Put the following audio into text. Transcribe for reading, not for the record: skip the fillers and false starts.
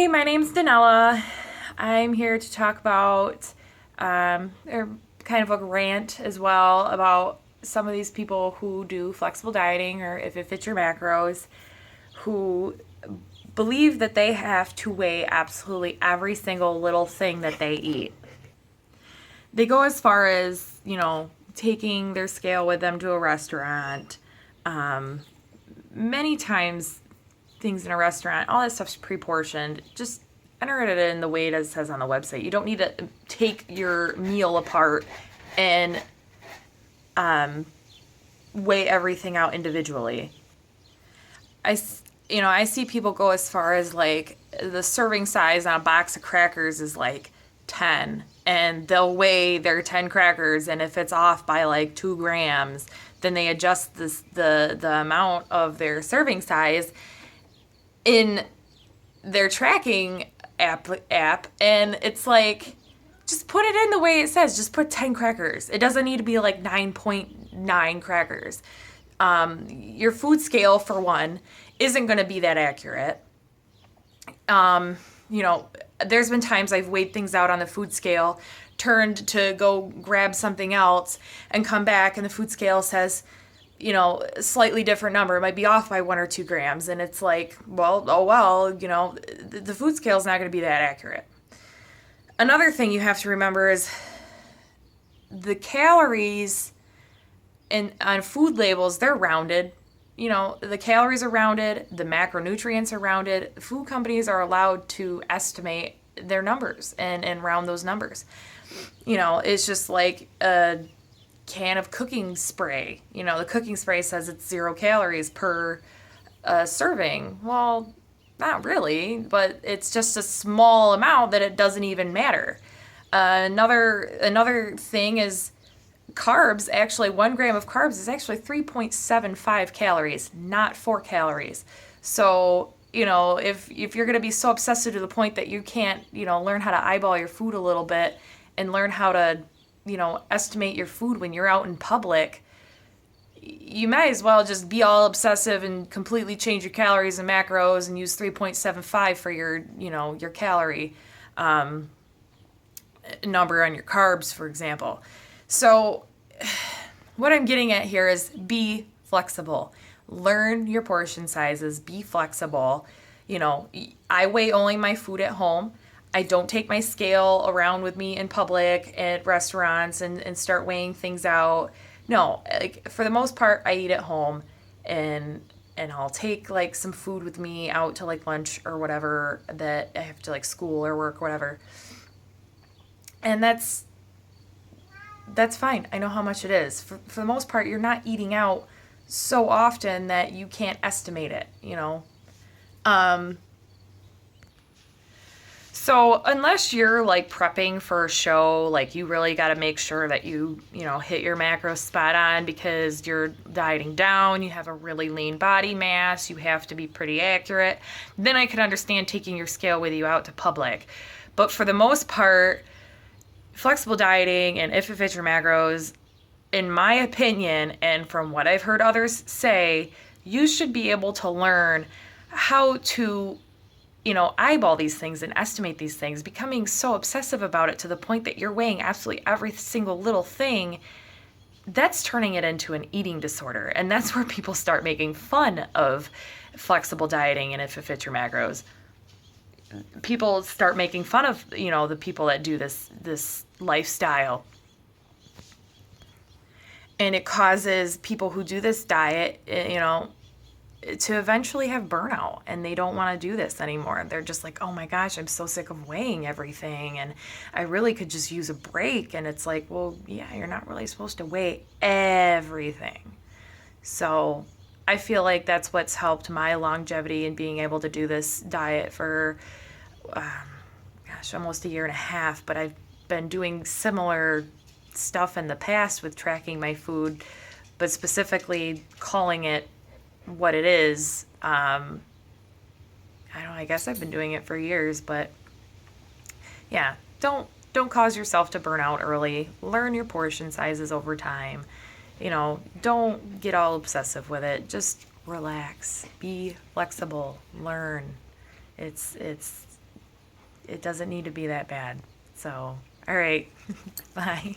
Hey, my name's Danella. I'm here to talk about, or kind of a rant as well about some of these people who do flexible dieting or if it fits your macros, who believe that they have to weigh absolutely every single little thing that they eat. They go as far as, taking their scale with them to a restaurant. Many times things in a restaurant, all that stuff's pre-portioned. Just enter it in the way it says on the website. You don't need to take your meal apart and weigh everything out individually. I see people go as far as like the serving size on a box of crackers is like 10, and they'll weigh their 10 crackers, and if it's off by like 2 grams, then they adjust the amount of their serving size in their tracking app, and it's like, just put it in the way it says. Just put 10 crackers. It doesn't need to be like 9.9 crackers. Your food scale, for one, isn't going to be that accurate. There's been times I've weighed things out on the food scale, turned to go grab something else, and come back, and the food scale says, a slightly different number. It might be off by 1 or 2 grams. And it's like, the food scale is not going to be that accurate. Another thing you have to remember is the calories on food labels, they're rounded. The calories are rounded, the macronutrients are rounded. Food companies are allowed to estimate their numbers and round those numbers. It's just like a can of cooking spray. The cooking spray says it's 0 calories per serving. Well, not really, but it's just a small amount that it doesn't even matter. Another thing is carbs. Actually, 1 gram of carbs is actually 3.75 calories, not 4 calories. So, if you're going to be so obsessive to the point that you can't, learn how to eyeball your food a little bit and learn how to estimate your food when you're out in public, you might as well just be all obsessive and completely change your calories and macros and use 3.75 for your calorie number on your carbs, for example. So what I'm getting at here is be flexible. Learn your portion sizes, be flexible. I weigh only my food at home. I don't take my scale around with me in public at restaurants and start weighing things out. No, like for the most part, I eat at home, and I'll take like some food with me out to like lunch or whatever that I have to like school or work, whatever. And that's fine. I know how much it is. For the most part, you're not eating out so often that you can't estimate it, So unless you're like prepping for a show, like you really got to make sure that you hit your macros spot on because you're dieting down, you have a really lean body mass, you have to be pretty accurate, then I could understand taking your scale with you out to public. But for the most part, flexible dieting and if it fits your macros, in my opinion, and from what I've heard others say, you should be able to learn how to eyeball these things and estimate these things. Becoming so obsessive about it to the point that you're weighing absolutely every single little thing, that's turning it into an eating disorder. And that's where people start making fun of flexible dieting and if it fits your macros. People start making fun of, the people that do this lifestyle. And it causes people who do this diet, to eventually have burnout, and they don't want to do this anymore. They're just like, oh my gosh, I'm so sick of weighing everything, and I really could just use a break. And it's like, well, yeah, you're not really supposed to weigh everything. So I feel like that's what's helped my longevity in being able to do this diet for, almost a year and a half. But I've been doing similar stuff in the past with tracking my food, but specifically calling it what it is. I don't know, I guess I've been doing it for years, but yeah, don't cause yourself to burn out early. Learn your portion sizes over time. Don't get all obsessive with it. Just relax, be flexible, learn. It's it doesn't need to be that bad. So, all right. Bye.